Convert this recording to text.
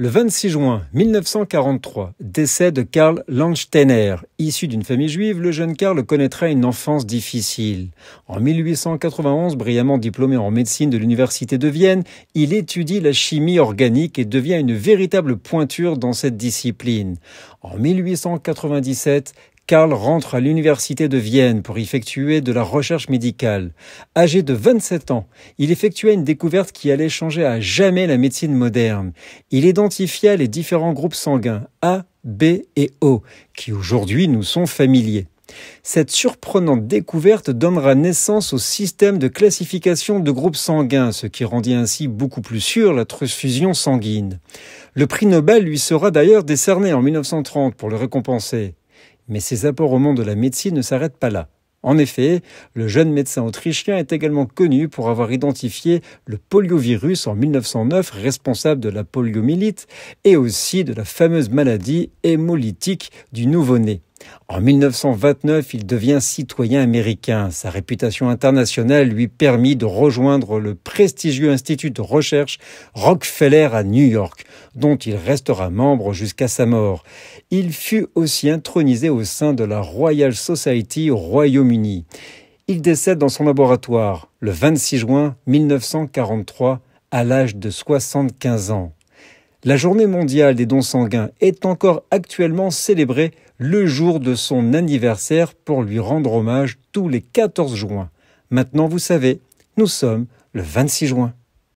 Le 26 juin 1943, décès de Karl Landsteiner. Issu d'une famille juive, le jeune Karl connaîtra une enfance difficile. En 1891, brillamment diplômé en médecine de l'université de Vienne, il étudie la chimie organique et devient une véritable pointure dans cette discipline. En 1897, Karl rentre à l'université de Vienne pour effectuer de la recherche médicale. Âgé de 27 ans, il effectua une découverte qui allait changer à jamais la médecine moderne. Il identifia les différents groupes sanguins A, B et O, qui aujourd'hui nous sont familiers. Cette surprenante découverte donnera naissance au système de classification de groupes sanguins, ce qui rendit ainsi beaucoup plus sûre la transfusion sanguine. Le prix Nobel lui sera d'ailleurs décerné en 1930 pour le récompenser. Mais ses apports au monde de la médecine ne s'arrêtent pas là. En effet, le jeune médecin autrichien est également connu pour avoir identifié le poliovirus en 1909, responsable de la poliomyélite et aussi de la fameuse maladie hémolytique du nouveau-né. En 1929, il devient citoyen américain. Sa réputation internationale lui permit de rejoindre le prestigieux institut de recherche Rockefeller à New York, dont il restera membre jusqu'à sa mort. Il fut aussi intronisé au sein de la Royal Society au Royaume-Uni. Il décède dans son laboratoire le 26 juin 1943 à l'âge de 75 ans. La journée mondiale des dons sanguins est encore actuellement célébrée le jour de son anniversaire pour lui rendre hommage tous les 14 juin. Maintenant, vous savez, nous sommes le 26 juin.